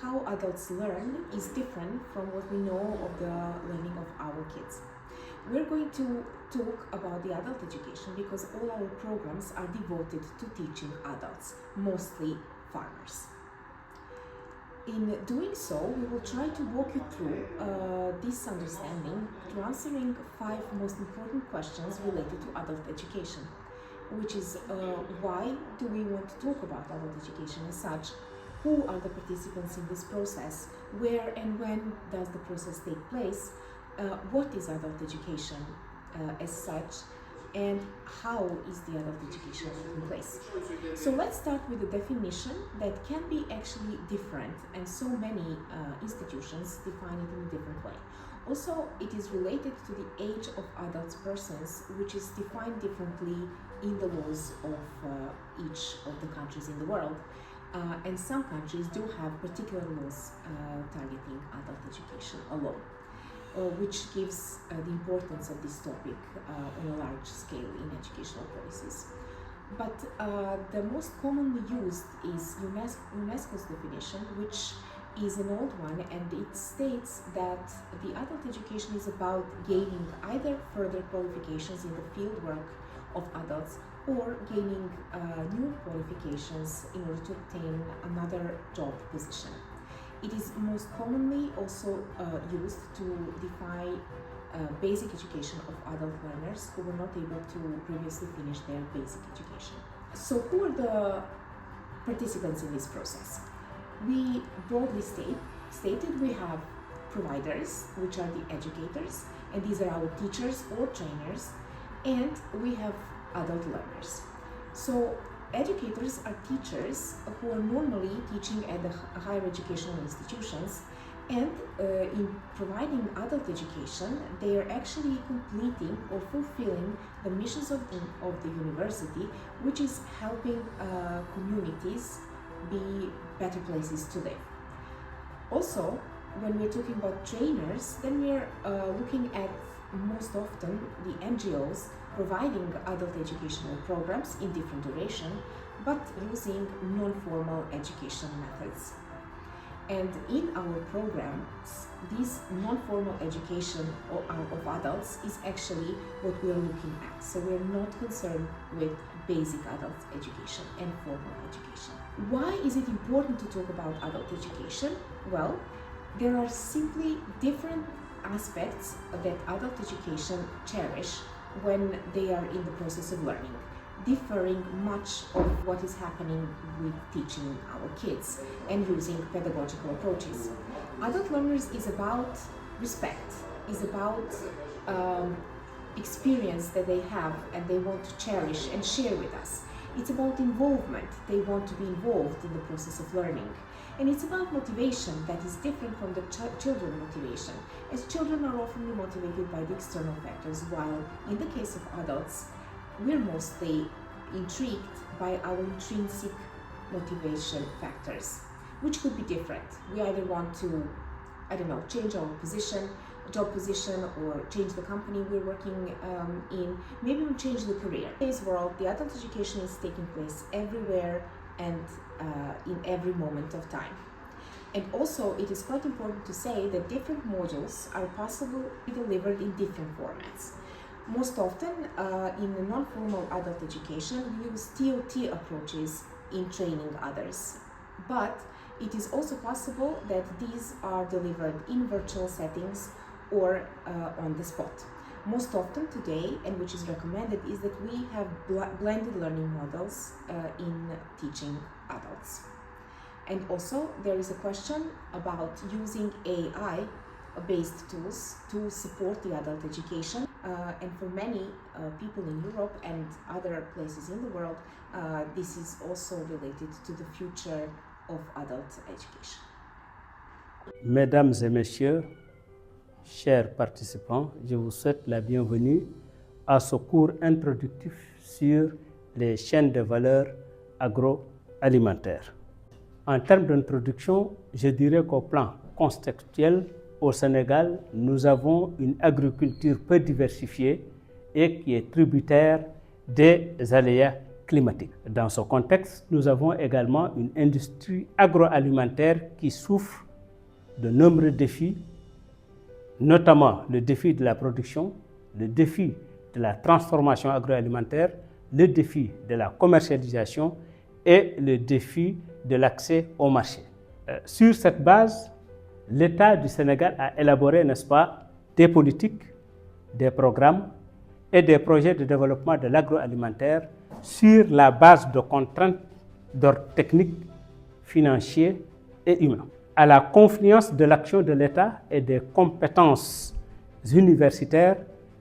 How adults learn is different from what we know of the learning of our kids. We're going to talk about the adult education because all our programs are devoted to teaching adults, mostly farmers. In doing so, we will try to walk you through this understanding to answering 5 most important questions related to adult education, which is why do we want to talk about adult education as such? Who are the participants in this process? Where and when does the process take place? What is adult education as such? And how is the adult education taking place? So let's start with the definition that can be actually different, and so many institutions define it in a different way. Also, it is related to the age of adult persons, which is defined differently in the laws of each of the countries in the world. And some countries do have particular laws targeting adult education alone, which gives the importance of this topic on a large scale in educational policies. But the most commonly used is UNESCO's definition, which is an old one, and it states that the adult education is about gaining either further qualifications in the field work of adults or gaining new qualifications in order to obtain another job position. It is most commonly also used to define basic education of adult learners who were not able to previously finish their basic education. So who are the participants in this process? We broadly stated we have providers, which are the educators, and these are our teachers or trainers, and we have adult learners. So educators are teachers who are normally teaching at the higher educational institutions, and in providing adult education, they are actually completing or fulfilling the missions of the university, which is helping communities be better places to live. Also, when we're talking about trainers, then we're looking at most often the NGOs providing adult educational programs in different duration, but using non-formal education methods. And in our programs, this non-formal education of adults is actually what we are looking at. So we're not concerned with basic adult education and formal education. Why is it important to talk about adult education? Well, there are simply different aspects that adult education cherish when they are in the process of learning, differing much of what is happening with teaching our kids and using pedagogical approaches. Adult learners is about respect, is about experience that they have and they want to cherish and share with us. It's about involvement. They want to be involved in the process of learning. And it's about motivation that is different from the children motivation, as children are often motivated by the external factors, while in the case of adults, we're mostly intrigued by our intrinsic motivation factors, which could be different. We either want to, change our job position, or change the company we're working in, maybe we change the career. In today's world, the adult education is taking place everywhere and in every moment of time. And also, it is quite important to say that different modules are possible to be delivered in different formats. Most often, in the non-formal adult education, we use TOT approaches in training others. But it is also possible that these are delivered in virtual settings or on the spot. Most often today, and which is recommended, is that we have blended learning models in teaching adults. And also, there is a question about using AI-based tools to support the adult education. And for many people in Europe and other places in the world, this is also related to the future of adult education. Mesdames et messieurs, chers participants, je vous souhaite la bienvenue à ce cours introductif sur les chaînes de valeur agroalimentaire. En termes d'introduction, je dirais qu'au plan contextuel, au Sénégal, nous avons une agriculture peu diversifiée et qui est tributaire des aléas climatique. Dans ce contexte, nous avons également une industrie agroalimentaire qui souffre de nombreux défis, notamment le défi de la production, le défi de la transformation agroalimentaire, le défi de la commercialisation et le défi de l'accès au marché. Sur cette base, l'État du Sénégal a élaboré, n'est-ce pas, des politiques, des programmes et des projets de développement de l'agroalimentaire sur la base de contraintes d'ordre technique, financier et humain. À la confluence de l'action de l'État et des compétences universitaires,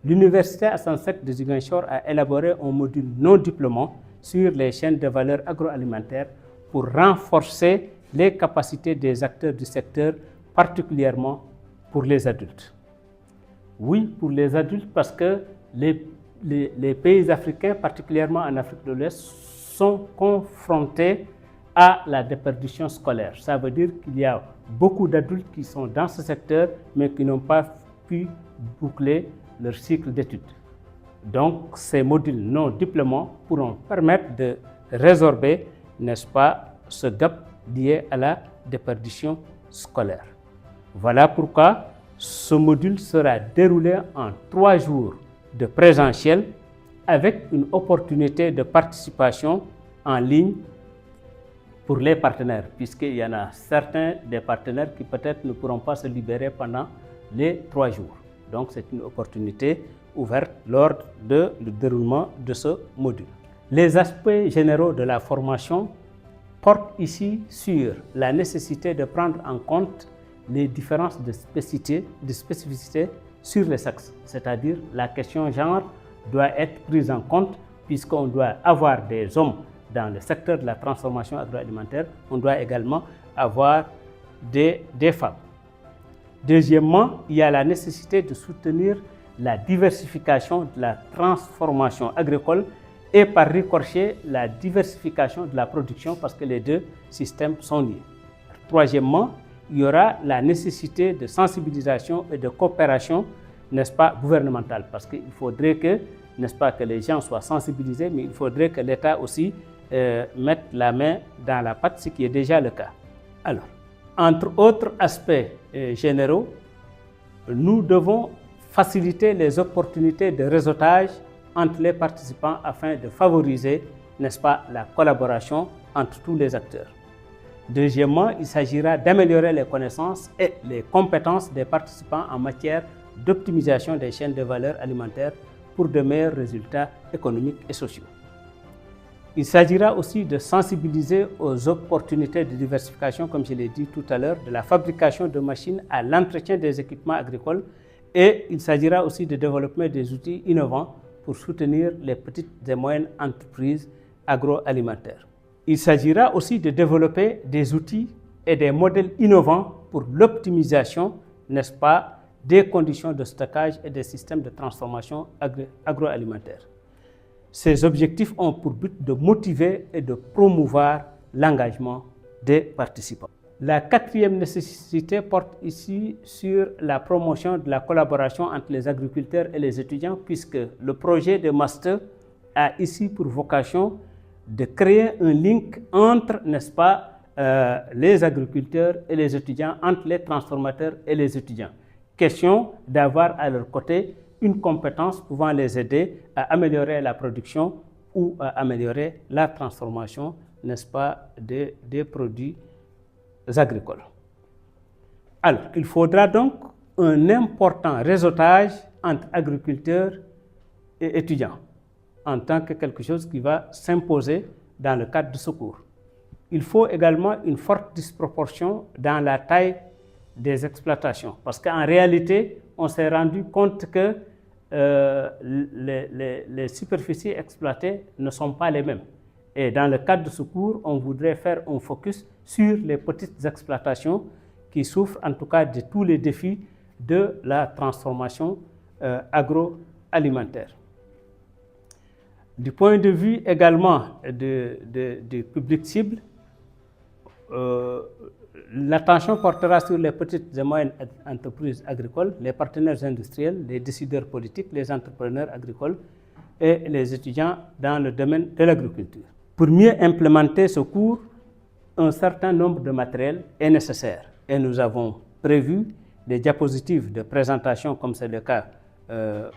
l'Université Assane Seck de Ziguinchor a élaboré un module non diplômant sur les chaînes de valeur agroalimentaire pour renforcer les capacités des acteurs du secteur, particulièrement pour les adultes. Oui, pour les adultes, parce que les pays africains, particulièrement en Afrique de l'Ouest, sont confrontés à la déperdition scolaire. Ça veut dire qu'il y a beaucoup d'adultes qui sont dans ce secteur, mais qui n'ont pas pu boucler leur cycle d'études. Donc, ces modules non diplômants pourront permettre de résorber, n'est-ce pas, ce gap lié à la déperdition scolaire. Voilà pourquoi ce module sera déroulé en 3 jours de présentiel avec une opportunité de participation en ligne pour les partenaires, puisqu'il y en a certains des partenaires qui peut-être ne pourront pas se libérer pendant les 3 jours. Donc c'est une opportunité ouverte lors du déroulement de ce module. Les aspects généraux de la formation portent ici sur la nécessité de prendre en compte les différences de spécificité sur les sexes, c'est-à-dire la question genre doit être prise en compte puisqu'on doit avoir des hommes dans le secteur de la transformation agroalimentaire, on doit également avoir des femmes. Deuxièmement, il y a la nécessité de soutenir la diversification de la transformation agricole et par ricochet la diversification de la production parce que les deux systèmes sont liés. Troisièmement, il y aura la nécessité de sensibilisation et de coopération, n'est-ce pas, gouvernementale, parce qu'il faudrait que, n'est-ce pas, que les gens soient sensibilisés, mais il faudrait que l'État aussi mette la main dans la pâte, ce qui est déjà le cas. Alors, entre autres aspects généraux, nous devons faciliter les opportunités de réseautage entre les participants afin de favoriser, n'est-ce pas, la collaboration entre tous les acteurs. Deuxièmement, il s'agira d'améliorer les connaissances et les compétences des participants en matière d'optimisation des chaînes de valeur alimentaire pour de meilleurs résultats économiques et sociaux. Il s'agira aussi de sensibiliser aux opportunités de diversification, comme je l'ai dit tout à l'heure, de la fabrication de machines à l'entretien des équipements agricoles, et il s'agira aussi de développer des outils innovants pour soutenir les petites et moyennes entreprises agroalimentaires. Il s'agira aussi de développer des outils et des modèles innovants pour l'optimisation, n'est-ce pas, des conditions de stockage et des systèmes de transformation agroalimentaire. Ces objectifs ont pour but de motiver et de promouvoir l'engagement des participants. La quatrième nécessité porte ici sur la promotion de la collaboration entre les agriculteurs et les étudiants, puisque le projet de master a ici pour vocation de créer un link entre, n'est-ce pas, les agriculteurs et les étudiants, entre les transformateurs et les étudiants. Question d'avoir à leur côté une compétence pouvant les aider à améliorer la production ou à améliorer la transformation, n'est-ce pas, des produits agricoles. Alors, il faudra donc un important réseautage entre agriculteurs et étudiants en tant que quelque chose qui va s'imposer dans le cadre de ce cours. Il faut également une forte disproportion dans la taille des exploitations parce qu'en réalité, on s'est rendu compte que les superficies exploitées ne sont pas les mêmes. Et dans le cadre de ce cours, on voudrait faire un focus sur les petites exploitations qui souffrent en tout cas de tous les défis de la transformation agroalimentaire. Du point de vue également du public cible, l'attention portera sur les petites et moyennes entreprises agricoles, les partenaires industriels, les décideurs politiques, les entrepreneurs agricoles et les étudiants dans le domaine de l'agriculture. Pour mieux implémenter ce cours, un certain nombre de matériel est nécessaire et nous avons prévu des diapositives de présentation comme c'est le cas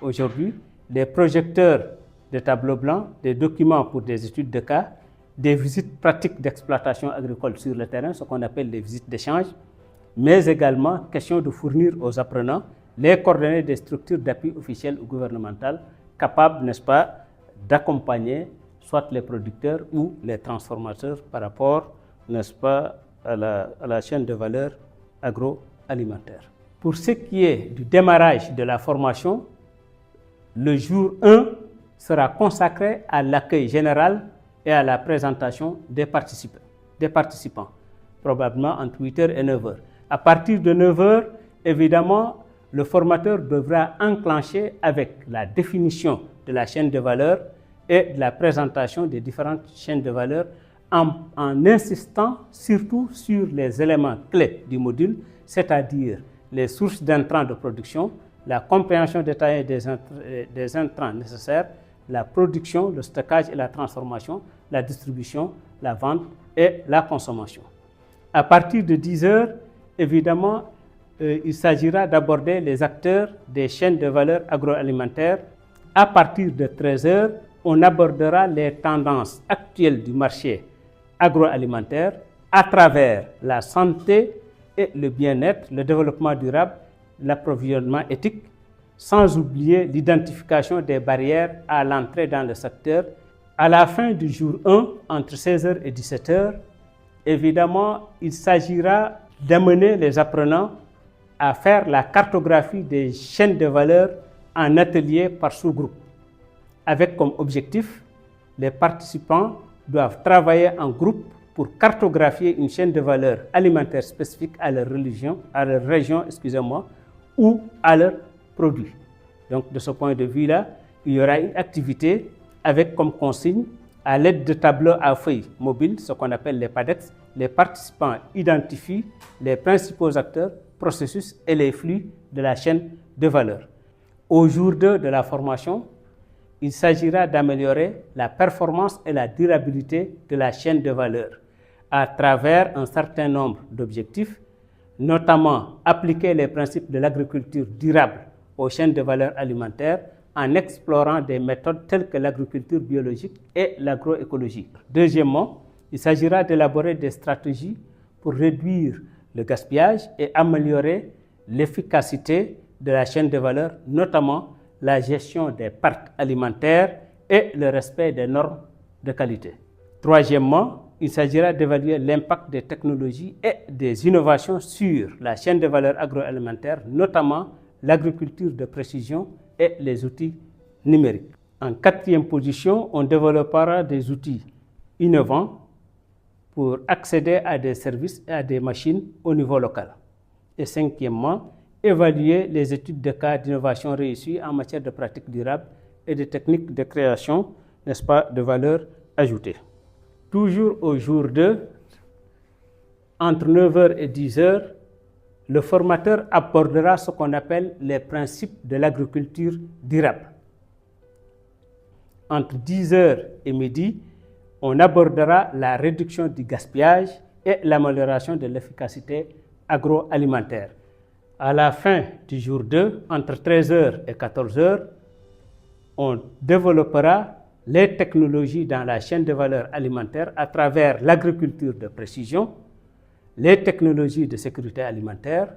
aujourd'hui, des projecteurs de tableaux blancs, des documents pour des études de cas, des visites pratiques d'exploitation agricole sur le terrain, ce qu'on appelle les visites d'échange, mais également question de fournir aux apprenants les coordonnées des structures d'appui officielles ou gouvernementales capables, n'est-ce pas, d'accompagner soit les producteurs ou les transformateurs par rapport, n'est-ce pas, à la chaîne de valeur agroalimentaire. Pour ce qui est du démarrage de la formation, le jour 1 sera consacré à l'accueil général et à la présentation des participants, probablement entre 8h et 9h. À partir de 9h, évidemment, le formateur devra enclencher avec la définition de la chaîne de valeur et de la présentation des différentes chaînes de valeur en insistant surtout sur les éléments clés du module, c'est-à-dire les sources d'intrants de production, la compréhension détaillée des intrants nécessaires, la production, le stockage et la transformation, la distribution, la vente et la consommation. À partir de 10h, évidemment, il s'agira d'aborder les acteurs des chaînes de valeur agroalimentaire. À partir de 13h, on abordera les tendances actuelles du marché agroalimentaire à travers la santé et le bien-être, le développement durable, l'approvisionnement éthique, sans oublier l'identification des barrières à l'entrée dans le secteur. À la fin du jour 1, entre 16h et 17h, évidemment, il s'agira d'amener les apprenants à faire la cartographie des chaînes de valeur en atelier par sous-groupe, avec comme objectif, les participants doivent travailler en groupe pour cartographier une chaîne de valeur alimentaire spécifique à leur région, ou à leurs produits. Donc, de ce point de vue-là, il y aura une activité avec comme consigne, à l'aide de tableaux à feuilles mobiles, ce qu'on appelle les PADEX, les participants identifient les principaux acteurs, processus et les flux de la chaîne de valeur. Au jour 2 de la formation, il s'agira d'améliorer la performance et la durabilité de la chaîne de valeur à travers un certain nombre d'objectifs, notamment appliquer les principes de l'agriculture durable aux chaînes de valeur alimentaire en explorant des méthodes telles que l'agriculture biologique et l'agroécologie. Deuxièmement, il s'agira d'élaborer des stratégies pour réduire le gaspillage et améliorer l'efficacité de la chaîne de valeur, notamment la gestion des pertes alimentaires et le respect des normes de qualité. Troisièmement, il s'agira d'évaluer l'impact des technologies et des innovations sur la chaîne de valeur agroalimentaire, notamment l'agriculture de précision et les outils numériques. En 4e position, on développera des outils innovants pour accéder à des services et à des machines au niveau local. Et 5e, évaluer les études de cas d'innovation réussies en matière de pratiques durables et de techniques de création, n'est-ce pas, de valeur ajoutée. Toujours au jour 2, entre 9h et 10h, le formateur abordera ce qu'on appelle les principes de l'agriculture durable. Entre 10h et midi, on abordera la réduction du gaspillage et l'amélioration de l'efficacité agroalimentaire. À la fin du jour 2, entre 13h et 14h, on développera les technologies dans la chaîne de valeur alimentaire à travers l'agriculture de précision, les technologies de sécurité alimentaire,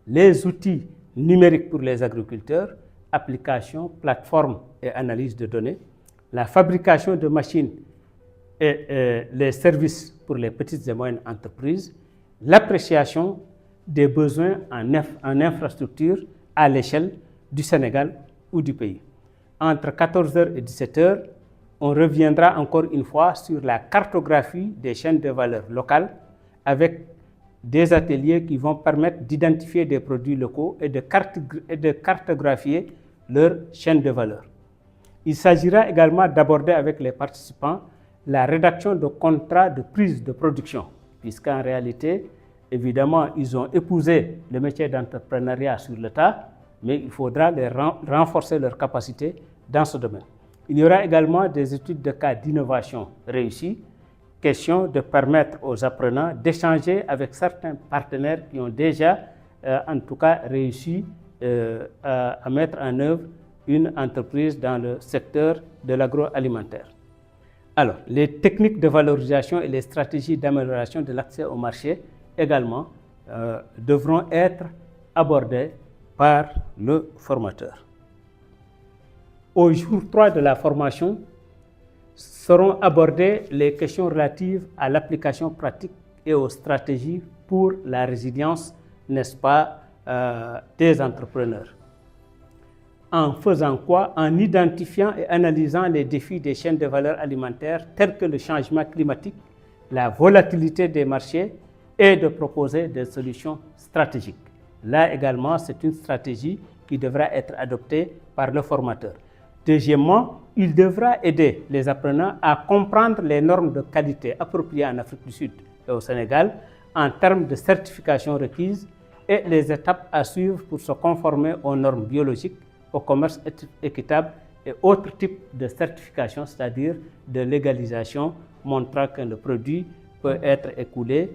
les outils numériques pour les agriculteurs, applications, plateformes et analyse de données, la fabrication de machines et les services pour les petites et moyennes entreprises, l'appréciation des besoins en infrastructure à l'échelle du Sénégal ou du pays. Entre 14h et 17h, on reviendra encore une fois sur la cartographie des chaînes de valeur locales avec des ateliers qui vont permettre d'identifier des produits locaux et de cartographier leur chaîne de valeur. Il s'agira également d'aborder avec les participants la rédaction de contrats de prise de production, puisqu'en réalité, évidemment, ils ont épousé le métier d'entrepreneuriat sur le tas, mais il faudra renforcer leurs capacités dans ce domaine. Il y aura également des études de cas d'innovation réussies, question de permettre aux apprenants d'échanger avec certains partenaires qui ont déjà, en tout cas, réussi à mettre en œuvre une entreprise dans le secteur de l'agroalimentaire. Alors, les techniques de valorisation et les stratégies d'amélioration de l'accès au marché également devront être abordées par le formateur. Au jour 3 de la formation, seront abordées les questions relatives à l'application pratique et aux stratégies pour la résilience, n'est-ce pas, des entrepreneurs. En faisant quoi? En identifiant et analysant les défis des chaînes de valeur alimentaire tels que le changement climatique, la volatilité des marchés et de proposer des solutions stratégiques. Là également, c'est une stratégie qui devra être adoptée par le formateur. Deuxièmement, il devra aider les apprenants à comprendre les normes de qualité appropriées en Afrique du Sud et au Sénégal en termes de certification requise et les étapes à suivre pour se conformer aux normes biologiques, au commerce équitable et autres types de certification, c'est-à-dire de légalisation, montrant que le produit peut être écoulé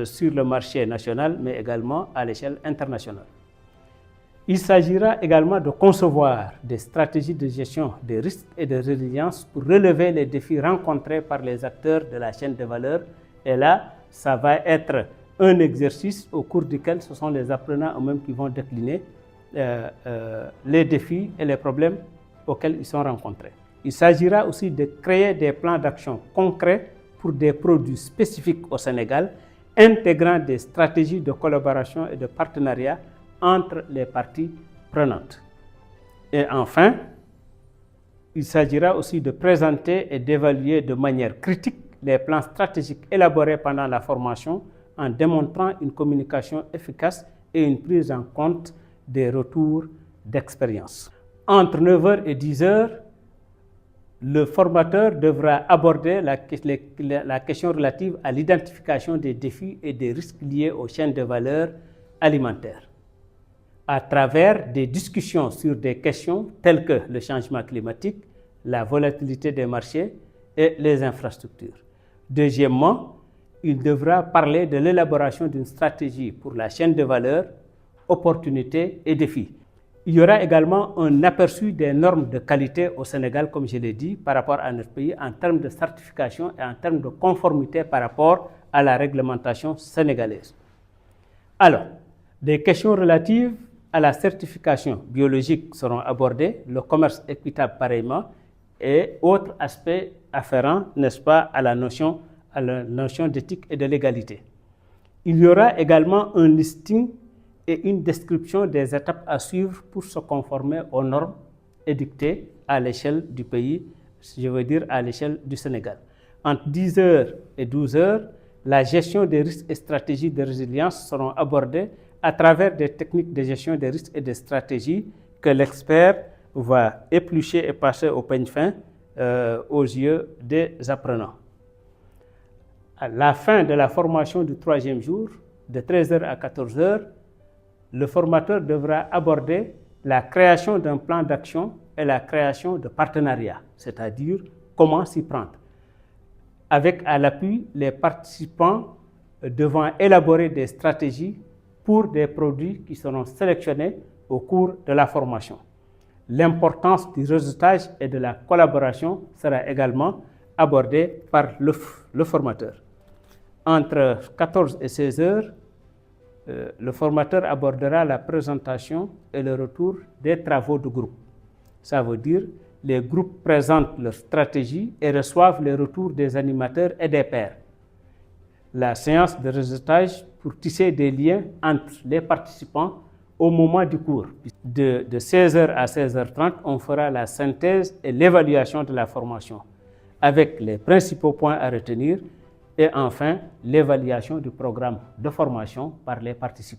sur le marché national, mais également à l'échelle internationale. Il s'agira également de concevoir des stratégies de gestion des risques et de résilience pour relever les défis rencontrés par les acteurs de la chaîne de valeur. Et là, ça va être un exercice au cours duquel ce sont les apprenants eux-mêmes qui vont décliner les défis et les problèmes auxquels ils sont rencontrés. Il s'agira aussi de créer des plans d'action concrets pour des produits spécifiques au Sénégal, intégrant des stratégies de collaboration et de partenariat entre les parties prenantes. Et enfin, il s'agira aussi de présenter et d'évaluer de manière critique les plans stratégiques élaborés pendant la formation en démontrant une communication efficace et une prise en compte des retours d'expérience. Entre 9h et 10h, le formateur devra aborder la question relative à l'identification des défis et des risques liés aux chaînes de valeur alimentaire, à travers des discussions sur des questions telles que le changement climatique, la volatilité des marchés et les infrastructures. Deuxièmement, il devra parler de l'élaboration d'une stratégie pour la chaîne de valeur, opportunités et défis. Il y aura également un aperçu des normes de qualité au Sénégal, comme je l'ai dit, par rapport à notre pays en termes de certification et en termes de conformité par rapport à la réglementation sénégalaise. Alors, des questions relatives à la certification biologique seront abordées, le commerce équitable pareillement, et autres aspects afférents, n'est-ce pas, à la notion d'éthique et de légalité. Il y aura également un listing et une description des étapes à suivre pour se conformer aux normes édictées à l'échelle du pays, je veux dire à l'échelle du Sénégal. Entre 10h et 12h, la gestion des risques et stratégies de résilience seront abordées à travers des techniques de gestion des risques et des stratégies que l'expert va éplucher et passer au peigne fin aux yeux des apprenants. À la fin de la formation du 3e jour, de 13h à 14h, le formateur devra aborder la création d'un plan d'action et la création de partenariats, c'est-à-dire comment s'y prendre, avec à l'appui les participants devant élaborer des stratégies pour des produits qui seront sélectionnés au cours de la formation. L'importance du réseautage et de la collaboration sera également abordée par le formateur. Entre 14 et 16 heures, le formateur abordera la présentation et le retour des travaux de groupe. Ça veut dire les groupes présentent leur stratégie et reçoivent les retours des animateurs et des pairs. La séance de réseautage pour tisser des liens entre les participants au moment du cours. De 16h à 16h30, on fera la synthèse et l'évaluation de la formation avec les principaux points à retenir et enfin l'évaluation du programme de formation par les participants.